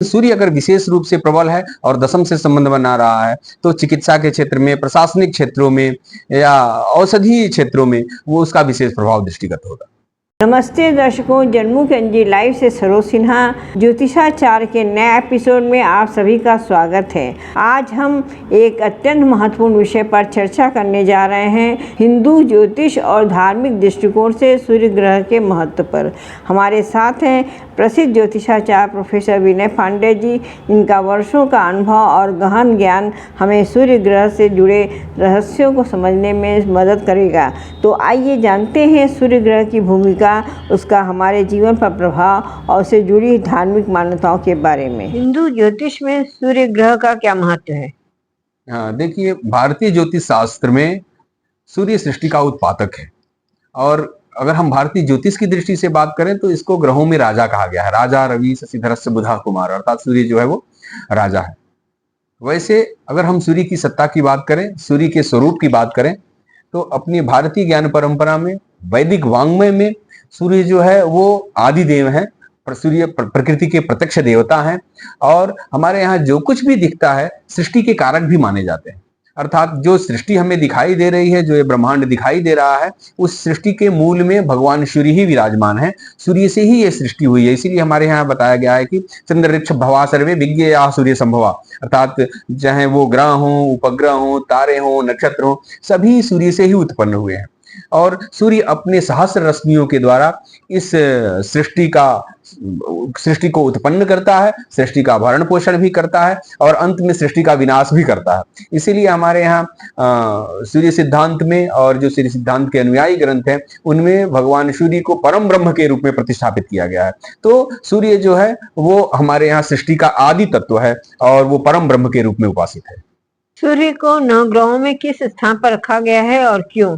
सूर्य अगर विशेष रूप से प्रबल है और दशम से संबंध बना रहा है, तो चिकित्सा के क्षेत्र में, प्रशासनिक क्षेत्रों में या औषधि क्षेत्रों में वो उसका विशेष प्रभाव दृष्टिगत होगा। नमस्ते दर्शकों, जन्मू कंजी लाइव से सरोज सिन्हा ज्योतिषाचार के नए एपिसोड में आप सभी का स्वागत है। आज हम एक अत्यंत महत्वपूर्ण विषय पर चर्चा करने जा रहे हैं, हिंदू ज्योतिष और धार्मिक दृष्टिकोण से सूर्य ग्रह के महत्व पर। हमारे साथ हैं प्रसिद्ध ज्योतिषाचार्य प्रोफेसर विनय पांडे जी। इनका वर्षों का अनुभव और गहन ज्ञान हमें सूर्य ग्रह से जुड़े रहस्यों को समझने में मदद करेगा। तो आइए जानते हैं सूर्य ग्रह की भूमिका, उसका हमारे जीवन पर प्रभाव और उससे जुड़ी धार्मिक मान्यताओं के बारे में। हिंदू ज्योतिष में सूर्य ग्रह का क्या महत्व है? हाँ, देखिए, भारतीय ज्योतिष शास्त्र में सूर्य सृष्टि का उत्पादक है। और अगर हम भारतीय ज्योतिष की दृष्टि से बात करें तो इसको ग्रहों में राजा कहा गया है। राजा रवि शशिधरस्य बुधा कुमार, अर्थात सूर्य जो है वो राजा है। वैसे अगर हम सूर्य की सत्ता की बात करें, सूर्य के स्वरूप की बात करें, तो अपनी भारतीय ज्ञान परंपरा में, वैदिक वांग्मय में सूर्य जो है वो आदि देव है। सूर्य प्रकृति के प्रत्यक्ष देवता हैं और हमारे यहाँ जो कुछ भी दिखता है सृष्टि के कारक भी माने जाते हैं। अर्थात जो सृष्टि हमें दिखाई दे रही है, जो ये ब्रह्मांड दिखाई दे रहा है, उस सृष्टि के मूल में भगवान सूर्य ही विराजमान है। सूर्य से ही ये सृष्टि हुई है। इसीलिए हमारे यहाँ बताया गया है कि चंद्रऋक्ष भवा सर्वे विज्ञेया सूर्य संभवा, अर्थात चाहे वो ग्रह हो, उपग्रह हो, तारे हो, नक्षत्र हो, सभी सूर्य से ही उत्पन्न हुए हैं। और सूर्य अपने सहस्र रश्मियों के द्वारा इस सृष्टि को उत्पन्न करता है, सृष्टि का भरण पोषण भी करता है और अंत में सृष्टि का विनाश भी करता है। इसीलिए हमारे यहाँ सूर्य सिद्धांत में और जो सूर्य सिद्धांत के अनुयायी ग्रंथ हैं उनमें भगवान सूर्य को परम ब्रह्म के रूप में प्रतिष्ठापित किया गया है। तो सूर्य जो है वो हमारे यहाँ सृष्टि का आदि तत्व है और वो परम ब्रह्म के रूप में उपासित है। सूर्य को नवग्रहों में किस स्थान पर रखा गया है और क्यों?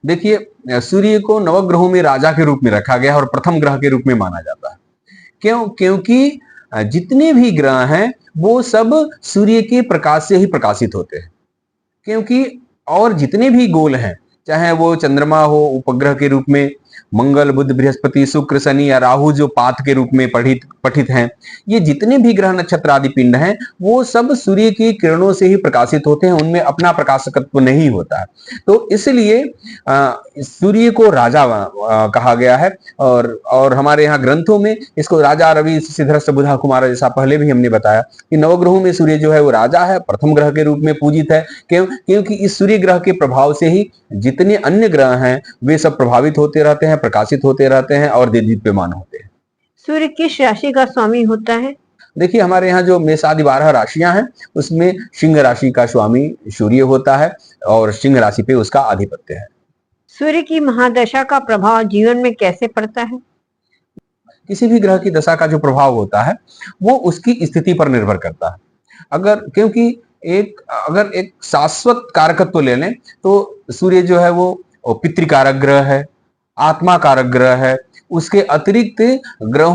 देखिए, सूर्य को नवग्रहों में राजा के रूप में रखा गया है और प्रथम ग्रह के रूप में माना जाता है। क्यों? क्योंकि जितने भी ग्रह हैं वो सब सूर्य के प्रकाश से ही प्रकाशित होते हैं। क्योंकि और जितने भी गोल हैं, चाहे वो चंद्रमा हो उपग्रह के रूप में, मंगल, बुध, बृहस्पति, शुक्र, शनि या राहु जो पात के रूप में पठित हैं, ये जितने भी ग्रह नक्षत्र आदि पिंड हैं वो सब सूर्य की किरणों से ही प्रकाशित होते हैं। उनमें अपना प्रकाशकत्व नहीं होता है। तो इसलिए सूर्य को राजा कहा गया है। और हमारे यहाँ ग्रंथों में इसको राजा रवि शशिधरस्य बुधा कुमार, जैसा पहले भी हमने बताया कि नवग्रहों में सूर्य जो है वो राजा है, प्रथम ग्रह के रूप में पूजित है। क्योंकि इस सूर्य ग्रह के प्रभाव से ही जितने अन्य ग्रह हैं वे सब प्रभावित होते रहते हैं, प्रकाशित होते रहते हैं और दीप्यमान होते हैं। सूर्य किस राशि का स्वामी होता है? देखिए, हमारे यहाँ जो मेषादि 12 राशियां हैं उसमें सिंह राशि का स्वामी सूर्य होता है और सिंह राशि पे उसका आधिपत्य है। सूर्य की महादशा का प्रभाव जीवन में कैसे पड़ता है? किसी भी ग्रह की दशा का जो प्रभाव होता है वो उसकी स्थिति पर निर्भर करता है। क्योंकि अगर एक शाश्वत कारकत्व ले लें तो सूर्य जो है वो पितृकारक ग्रह है, आत्मा कारक ग्रह है। उसके अतिरिक्त ग्रह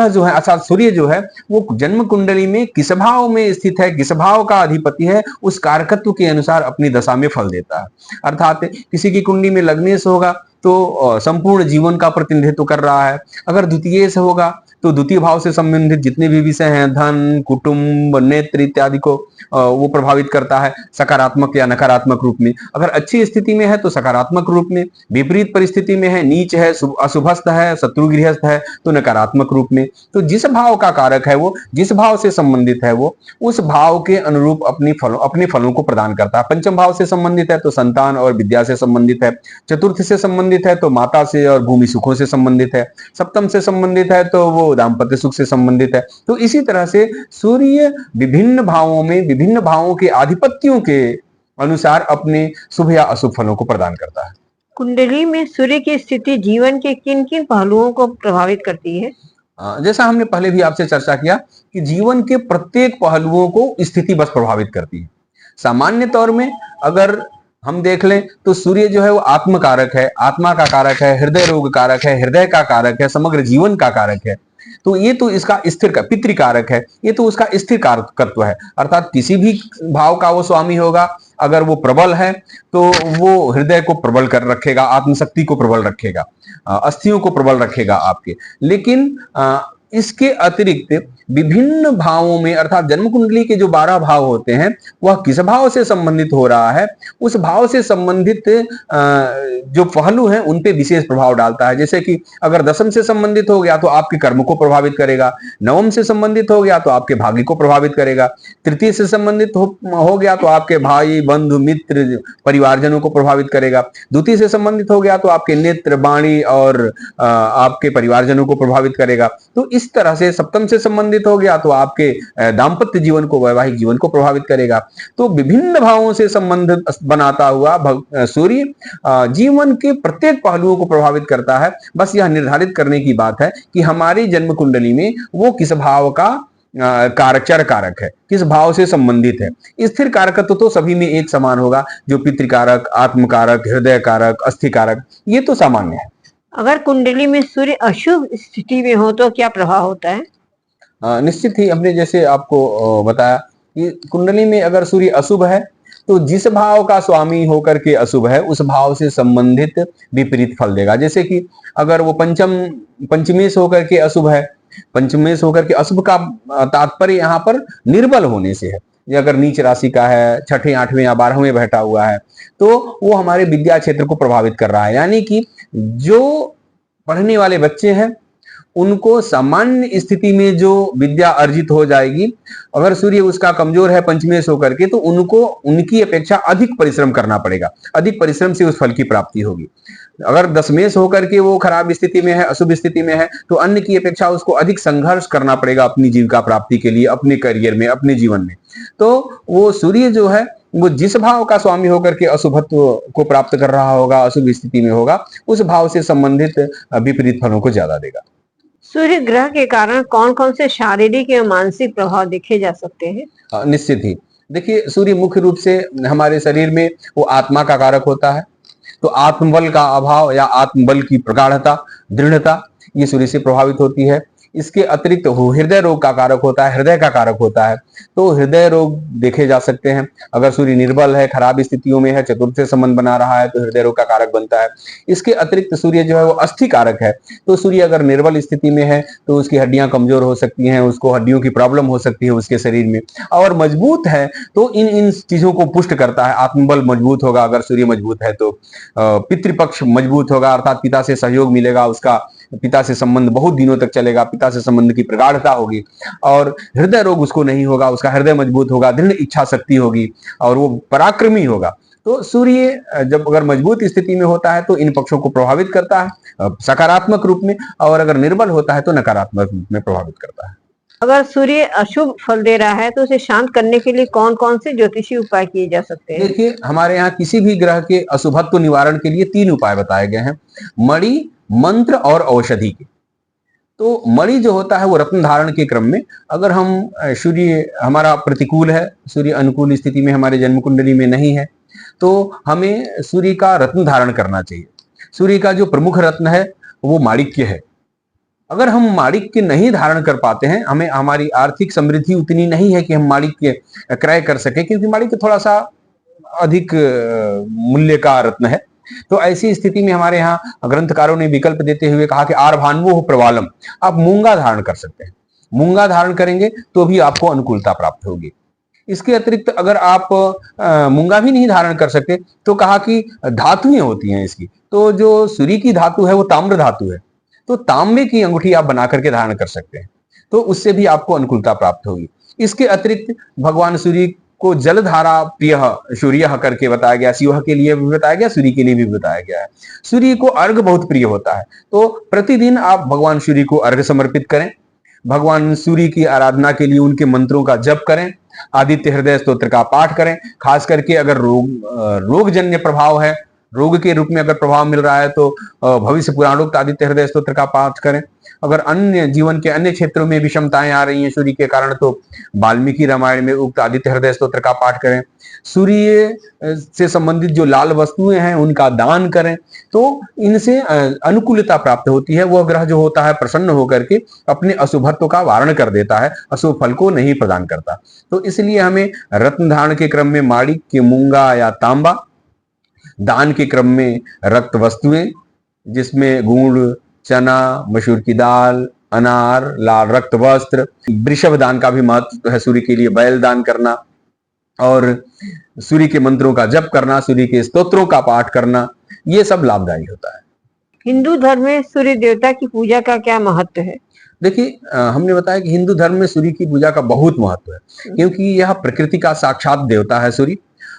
जो है, अर्थात सूर्य जो है वो जन्म कुंडली में किस भाव में स्थित है, किस भाव का अधिपति है, उस कारकत्व के अनुसार अपनी दशा में फल देता है। अर्थात किसी की कुंडली में लग्नेश होगा तो संपूर्ण जीवन का प्रतिनिधित्व कर रहा है। अगर द्वितीय से होगा तो द्वितीय भाव से संबंधित जितने भी विषय हैं, धन, कुटुंब, नेत्र इत्यादि को वो प्रभावित करता है, सकारात्मक या नकारात्मक रूप में। अगर अच्छी स्थिति में है तो सकारात्मक रूप में, विपरीत परिस्थिति में है, नीच है, अशुभस्थ है, शत्रु गृहस्थ है तो नकारात्मक रूप में। तो जिस भाव का कारक है वो, जिस भाव से संबंधित है वो, उस भाव के अनुरूप अपने फलों को प्रदान करता है। पंचम भाव से संबंधित है तो संतान और विद्या से संबंधित है, चतुर्थ से संबंधित है तो माता से और भूमि सुखों से संबंधित है, सप्तम से संबंधित है तो वो दाम्पत्य सुख से संबंधित है। तो इसी तरह से सूर्य विभिन्न भावों के आधिपत्यों के अनुसार अपने शुभ या अशुभ फलों को प्रदान करता है। कुंडली में सूर्य की स्थिति जीवन के किन किन पहलुओं को प्रभावित करती है? जैसा हमने पहले भी आपसे चर्चा किया कि जीवन के प्रत्येक पहलुओं को स्थिति बस प्रभावित करती है। सामान्य तौर में अगर हम देख लें तो सूर्य जो है वो आत्मकारक है, आत्मा का कारक है, हृदय रोग कारक है, हृदय का कारक है, समग्र जीवन का कारक है। तो ये तो इसका स्थिर का पितृकारक है, ये तो उसका स्थिर कारकत्व है। अर्थात किसी भी भाव का वो स्वामी होगा, अगर वो प्रबल है तो वो हृदय को प्रबल कर रखेगा, आत्मशक्ति को प्रबल रखेगा, अस्थियों को प्रबल रखेगा आपके। लेकिन इसके अतिरिक्त विभिन्न भावों में अर्थात जन्म कुंडली के जो 12 भाव होते हैं वह किस भाव से संबंधित हो रहा है, उस भाव से संबंधित जो पहलू हैं उन पे विशेष प्रभाव डालता है। जैसे कि अगर दशम से संबंधित हो गया तो आपके कर्म को प्रभावित करेगा, नवम से संबंधित हो गया तो आपके भाग्य को प्रभावित करेगा, तृतीय से संबंधित हो गया तो आपके भाई बंधु मित्र परिवारजनों को प्रभावित करेगा, द्वितीय से संबंधित हो गया तो आपके नेत्र वाणी और आपके परिवारजनों को प्रभावित करेगा। तो इस तरह से सप्तम से संबंधित हो गया तो आपके दाम्पत्य जीवन को, वैवाहिक जीवन को प्रभावित करेगा। तो विभिन्न भावों से संबंध बनाता हुआ सूर्य जीवन के प्रत्येक पहलुओं को प्रभावित करता है। बस यह निर्धारित करने की बात है कि हमारी जन्म कुंडली में वो किस भाव का चर कारक है, किस भाव से संबंधित है। स्थिर कारकत्व तो सभी में एक समान होगा, जो पितृकारक, आत्मकारक, हृदय कारक, अस्थि कारक, ये तो सामान्य है। अगर कुंडली में सूर्य अशुभ स्थिति में हो तो क्या प्रभाव होता है? निश्चित ही हमने जैसे आपको बताया कि कुंडली में अगर सूर्य अशुभ है तो जिस भाव का स्वामी होकर के अशुभ है उस भाव से संबंधित विपरीत फल देगा। जैसे कि अगर वो पंचमेश होकर के अशुभ है, पंचमेश होकर के अशुभ का तात्पर्य यहाँ पर निर्बल होने से है। ये अगर नीच राशि का है, छठे, आठवें या 12वें बैठा हुआ है तो वो हमारे विद्या क्षेत्र को प्रभावित कर रहा है। यानी कि जो पढ़ने वाले बच्चे हैं उनको सामान्य स्थिति में जो विद्या अर्जित हो जाएगी, अगर सूर्य उसका कमजोर है पंचमेश होकर के तो उनको उनकी अपेक्षा अधिक परिश्रम करना पड़ेगा, अधिक परिश्रम से उस फल की प्राप्ति होगी। अगर दशमेश होकर के वो खराब स्थिति में है, अशुभ स्थिति में है, तो अन्य की अपेक्षा उसको अधिक संघर्ष करना पड़ेगा अपनी जीविका प्राप्ति के लिए, अपने करियर में, अपने जीवन में। तो वो सूर्य जो है वो जिस भाव का स्वामी होकर के अशुभत्व को प्राप्त कर रहा होगा, अशुभ स्थिति में होगा, उस भाव से संबंधित विपरीत फलों को ज्यादा देगा। सूर्य ग्रह के कारण कौन कौन से शारीरिक एवं मानसिक प्रभाव देखे जा सकते हैं? निश्चित ही देखिए, सूर्य मुख्य रूप से हमारे शरीर में वो आत्मा का कारक होता है। तो आत्मबल का अभाव या आत्मबल की प्रगाढ़ता, दृढ़ता, ये सूर्य से प्रभावित होती है। इसके अतिरिक्त वो हृदय रोग का कारक होता है, हृदय का कारक होता है। तो हृदय रोग देखे जा सकते हैं। अगर सूर्य निर्बल है, खराब स्थितियों में है, चतुर्थ से संबंध बना रहा है तो हृदय रोग का कारक बनता है। इसके अतिरिक्त सूर्य जो है वो अस्थि कारक है। तो सूर्य अगर निर्बल स्थिति में है तो उसकी हड्डियां कमजोर हो सकती हैं, उसको हड्डियों की प्रॉब्लम हो सकती है उसके शरीर में। और मजबूत है तो इन चीजों को पुष्ट करता है। आत्मबल मजबूत होगा अगर सूर्य मजबूत है तो, पितृपक्ष मजबूत होगा अर्थात पिता से सहयोग मिलेगा, उसका पिता से संबंध बहुत दिनों तक चलेगा, पिता से संबंध की प्रगाढ़ता होगी। और हृदय रोग उसको नहीं होगा, उसका हृदय मजबूत होगा, दृढ़ इच्छा शक्ति होगी और वो पराक्रमी होगा। तो सूर्य जब अगर मजबूत स्थिति में होता है तो इन पक्षों को प्रभावित करता है सकारात्मक रूप में, और अगर निर्बल होता है तो नकारात्मक रूप में प्रभावित करता है। अगर सूर्य अशुभ फल दे रहा है तो उसे शांत करने के लिए कौन कौन से ज्योतिषी उपाय किए जा सकते हैं? देखिए, हमारे यहाँ किसी भी ग्रह के अशुभत्व निवारण के लिए 3 उपाय बताए गए हैं, मणि, मंत्र और औषधि के। तो मणि जो होता है वो रत्न धारण के क्रम में, अगर हम सूर्य हमारा प्रतिकूल है, सूर्य अनुकूल स्थिति में हमारे जन्म कुंडली में नहीं है, तो हमें सूर्य का रत्न धारण करना चाहिए। सूर्य का जो प्रमुख रत्न है वो माणिक्य है। अगर हम माणिक्य नहीं धारण कर पाते हैं, हमें हमारी आर्थिक समृद्धि उतनी नहीं है कि हम माणिक्य क्रय कर सके, क्योंकि माणिक्य थोड़ा सा अधिक मूल्य का रत्न है। तो ऐसी स्थिति में हमारे यहाँ ग्रंथकारों ने विकल्प देते हुए कहा कि आर्भान्वो प्रवालम, आप मूंगा धारण कर सकते हैं। मूंगा धारण करेंगे तो भी आपको अनुकूलता प्राप्त होगी। इसके अतिरिक्त अगर आप मूंगा भी नहीं धारण कर सकते तो कहा कि धातुएं होती हैं इसकी, तो जो सूर्य की धातु है वो ताम्र धातु है, तो तांबे की अंगूठी आप बना करके धारण कर सकते हैं, तो उससे भी आपको अनुकूलता प्राप्त होगी। इसके अतिरिक्त भगवान सूर्य को जलधारा प्रिय सूर्य करके बताया गया, शिव के लिए भी बताया गया, सूर्य के लिए भी बताया गया है। सूर्य को अर्घ बहुत प्रिय होता है, तो प्रतिदिन आप भगवान सूर्य को अर्घ समर्पित करें, भगवान सूर्य की आराधना के लिए उनके मंत्रों का जप करें, आदित्य हृदय स्तोत्र का पाठ करें। खास करके अगर रोगजन्य प्रभाव है, रोग के रूप में अगर प्रभाव मिल रहा है तो भविष्य पुराणोक्त आदित्य हृदय स्तोत्र का पाठ करें। अगर अन्य जीवन के अन्य क्षेत्रों में विषमताएं आ रही हैं सूर्य के कारण तो वाल्मीकि रामायण में उक्त आदित्य हृदय स्तोत्र का पाठ करें। सूर्य से संबंधित जो लाल वस्तुएं हैं उनका दान करें, तो इनसे अनुकूलता प्राप्त होती है। वह ग्रह जो होता है प्रसन्न होकर के अपने अशुभत्व का वारण कर देता है, अशुभ फल को नहीं प्रदान करता। तो इसलिए हमें रत्न धारण के क्रम में माणिक्य, मूंगा या तांबा, दान के क्रम में रक्त वस्तुएं जिसमें गुड़, चना, मसूर की दाल, अनार, लाल रक्त वस्त्र, वृषभ दान का भी महत्व है सूर्य के लिए, बैल दान करना और सूर्य के मंत्रों का जप करना, सूर्य के स्तोत्रों का पाठ करना, ये सब लाभदायी होता है। हिंदू धर्म में सूर्य देवता की पूजा का क्या महत्व है? देखिए, हमने बताया कि हिंदू धर्म में सूर्य की पूजा का बहुत महत्व है, क्योंकि यह प्रकृति का साक्षात देवता है सूर्य।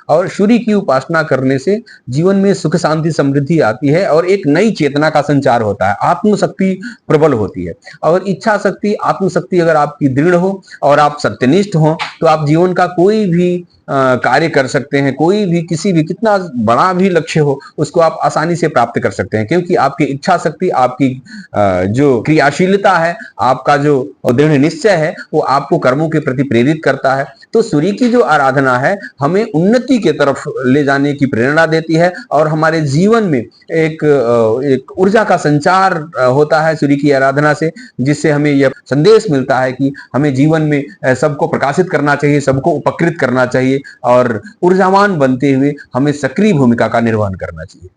और सूर्य की उपासना करने से जीवन में सुख शांति समृद्धि आती है और एक नई चेतना का संचार होता है, आत्मशक्ति प्रबल होती है। और इच्छा शक्ति, आत्मशक्ति अगर आपकी दृढ़ हो और आप सत्यनिष्ठ हो तो आप जीवन का कोई भी कार्य कर सकते हैं, कोई भी किसी भी कितना बड़ा भी लक्ष्य हो उसको आप आसानी से प्राप्त कर सकते हैं, क्योंकि आपकी इच्छा शक्ति, आपकी जो क्रियाशीलता है, आपका जो दृढ़ निश्चय है, वो आपको कर्मों के प्रति प्रेरित करता है। तो सूर्य की जो आराधना है हमें उन्नति के तरफ ले जाने की प्रेरणा देती है और हमारे जीवन में एक ऊर्जा का संचार होता है सूर्य की आराधना से, जिससे हमें यह संदेश मिलता है कि हमें जीवन में सबको प्रकाशित करना चाहिए, सबको उपकृत करना चाहिए और ऊर्जावान बनते हुए हमें सक्रिय भूमिका का निर्वहन करना चाहिए।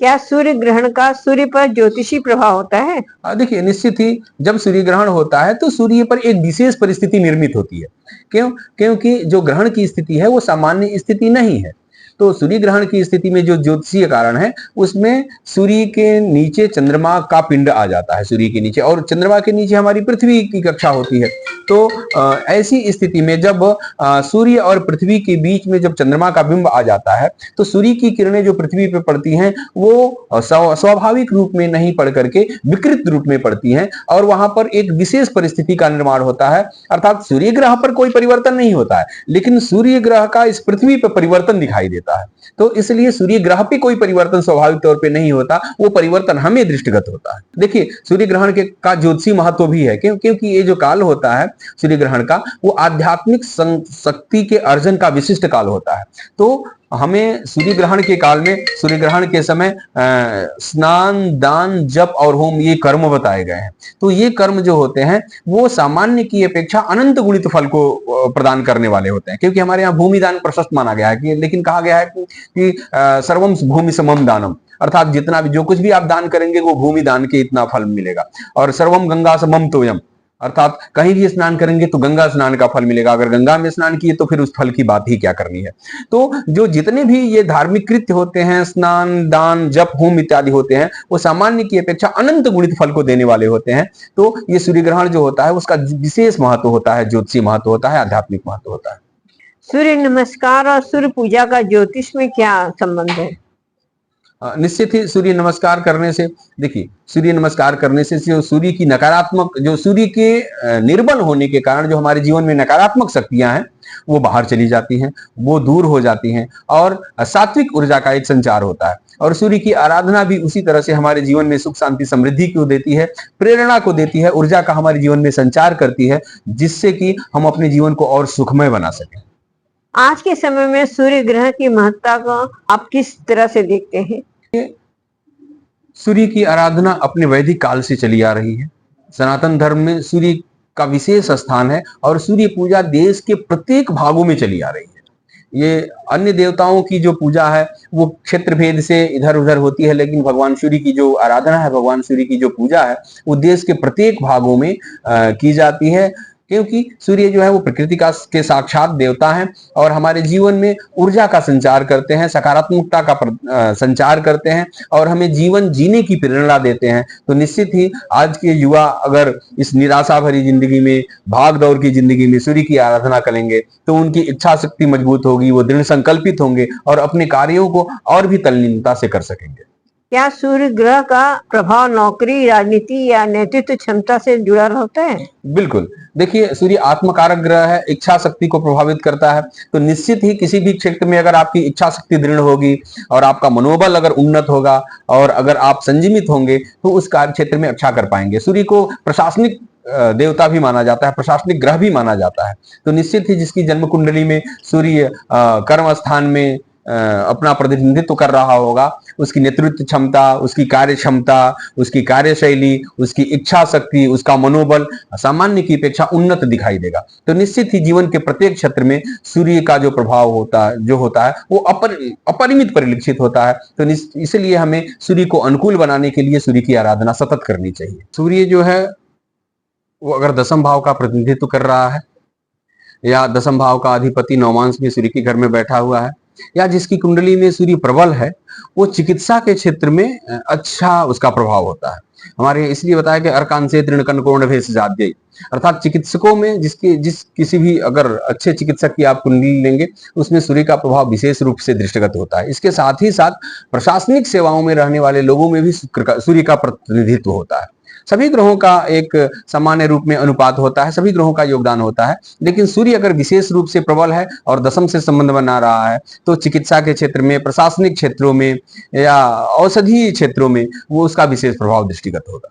क्या सूर्य ग्रहण का सूर्य पर ज्योतिषी प्रभाव होता है? देखिए, निश्चित ही जब सूर्य ग्रहण होता है तो सूर्य पर एक विशेष परिस्थिति निर्मित होती है। क्योंकि जो ग्रहण की स्थिति है वो सामान्य स्थिति नहीं है। तो सूर्य ग्रहण की स्थिति में जो ज्योतिषीय कारण है उसमें सूर्य के नीचे चंद्रमा का पिंड आ जाता है, सूर्य के नीचे, और चंद्रमा के नीचे हमारी पृथ्वी की कक्षा होती है। तो ऐसी स्थिति में जब सूर्य और पृथ्वी के बीच में जब चंद्रमा का बिंब आ जाता है तो सूर्य की किरणें जो पृथ्वी पर पड़ती हैं वो स्वाभाविक रूप में नहीं पड़ करके विकृत रूप में पड़ती हैं और वहां पर एक विशेष परिस्थिति का निर्माण होता है। अर्थात सूर्य ग्रह पर कोई परिवर्तन नहीं होता है, लेकिन सूर्य ग्रह का इस पृथ्वी पर परिवर्तन दिखाई देता है। तो इसलिए सूर्य ग्रह पे कोई परिवर्तन स्वाभाविक तौर पे नहीं होता, वो परिवर्तन हमें दृष्टिगत होता है। देखिए, सूर्य ग्रहण का ज्योतिषी महत्व भी है, क्योंकि ये जो काल होता है सूर्य ग्रहण का, वो आध्यात्मिक शक्ति के अर्जन का विशिष्ट काल होता है। तो हमें सूर्य ग्रहण के काल में, सूर्य ग्रहण के समय स्नान, दान, जप और होम, ये कर्म बताए गए हैं। तो ये कर्म जो होते हैं वो सामान्य की अपेक्षा अनंत गुणित फल को प्रदान करने वाले होते हैं, क्योंकि हमारे यहाँ भूमि दान प्रशस्त माना गया है कि, लेकिन कहा गया है कि सर्वम भूमि समम दानम, अर्थात जितना भी जो कुछ भी आप दान करेंगे वो भूमि दान के इतना फल मिलेगा। और सर्वम गंगा समम तोयम, अर्थात कहीं भी स्नान करेंगे तो गंगा स्नान का फल मिलेगा, अगर गंगा में स्नान किए तो फिर उस फल की बात ही क्या करनी है। तो जो जितने भी ये धार्मिक कृत्य होते हैं, स्नान, दान, जप, होम इत्यादि होते हैं, वो सामान्य की अपेक्षा अनंत गुणित फल को देने वाले होते हैं। तो ये सूर्य ग्रहण जो होता है उसका विशेष महत्व होता है, ज्योतिषीय महत्व होता है, आध्यात्मिक महत्व होता है। सूर्य नमस्कार और सूर्य पूजा का ज्योतिष में क्या संबंध है? निश्चित ही सूर्य नमस्कार करने से, देखिए, सूर्य नमस्कार करने से जो सूर्य की नकारात्मक, जो सूर्य के निर्बल होने के कारण जो हमारे जीवन में नकारात्मक शक्तियां हैं वो बाहर चली जाती हैं, वो दूर हो जाती हैं और सात्विक ऊर्जा का एक संचार होता है। और सूर्य की आराधना भी उसी तरह से हमारे जीवन में सुख शांति समृद्धि को देती है, प्रेरणा को देती है, ऊर्जा का हमारे जीवन में संचार करती है, जिससे कि हम अपने जीवन को और सुखमय बना सकें। आज के समय में सूर्य ग्रहण की महत्ता को आप किस तरह से देखते हैं? सूर्य की आराधना अपने वैदिक काल से चली आ रही है। सनातन धर्म में सूर्य का विशेष स्थान है और सूर्य पूजा देश के प्रत्येक भागों में चली आ रही है। ये अन्य देवताओं की जो पूजा है वो क्षेत्र भेद से इधर उधर होती है, लेकिन भगवान सूर्य की जो आराधना है, भगवान सूर्य की जो पूजा है वो देश के प्रत्येक भागों में की जाती है, क्योंकि सूर्य जो है वो प्रकृति के साक्षात देवता हैं और हमारे जीवन में ऊर्जा का संचार करते हैं, सकारात्मकता का संचार करते हैं और हमें जीवन जीने की प्रेरणा देते हैं। तो निश्चित ही आज के युवा अगर इस निराशा भरी जिंदगी में, भाग दौड़ की जिंदगी में सूर्य की आराधना करेंगे तो उनकी इच्छा शक्ति मजबूत होगी, वो दृढ़ संकल्पित होंगे और अपने कार्यों को और भी तल्लीनता से कर सकेंगे। क्या सूर्य ग्रह का प्रभाव नौकरी, राजनीति या नेतृत्व क्षमता से जुड़ा होता है? बिल्कुल। देखिए, सूर्य आत्मकारक ग्रह है, इच्छा शक्ति को प्रभावित करता है। तो निश्चित ही किसी भी क्षेत्र में अगर आपकी इच्छा शक्ति दृढ़ होगी और आपका मनोबल अगर उन्नत होगा और अगर आप संयमित होंगे तो उस कार्य क्षेत्र में अच्छा कर पाएंगे। सूर्य को प्रशासनिक देवता भी माना जाता है, प्रशासनिक ग्रह भी माना जाता है। तो निश्चित ही जिसकी जन्म कुंडली में सूर्य कर्म स्थान में अपना प्रतिनिधित्व कर रहा होगा, उसकी नेतृत्व क्षमता, उसकी कार्य क्षमता, उसकी कार्यशैली, उसकी इच्छा शक्ति, उसका मनोबल सामान्य की अपेक्षा उन्नत दिखाई देगा। तो निश्चित ही जीवन के प्रत्येक क्षेत्र में सूर्य का जो प्रभाव होता है वो अपरिमित परिलक्षित होता है। तो इसलिए हमें सूर्य को अनुकूल बनाने के लिए सूर्य की आराधना सतत करनी चाहिए। सूर्य जो है वो अगर दशम भाव का प्रतिनिधित्व कर रहा है, या दशम भाव का अधिपति नवमांश में सूर्य के घर में बैठा हुआ है, या जिसकी कुंडली में सूर्य प्रबल है, वो चिकित्सा के क्षेत्र में अच्छा उसका प्रभाव होता है। हमारे इसलिए बताया कि अर्कांशे तृणकन कोण भेष जाद्य, अर्थात चिकित्सकों में किसी भी अगर अच्छे चिकित्सक की आप कुंडली लेंगे, उसमें सूर्य का प्रभाव विशेष रूप से दृष्टिगत होता है। इसके साथ ही साथ प्रशासनिक सेवाओं में रहने वाले लोगों में भी सूर्य का प्रतिनिधित्व होता है। सभी ग्रहों का एक सामान्य रूप में अनुपात होता है, सभी ग्रहों का योगदान होता है, लेकिन सूर्य अगर विशेष रूप से प्रबल है और दशम से संबंध बना रहा है, तो चिकित्सा के क्षेत्र में, प्रशासनिक क्षेत्रों में या औषधीय क्षेत्रों में वो उसका विशेष प्रभाव दृष्टिगत होगा।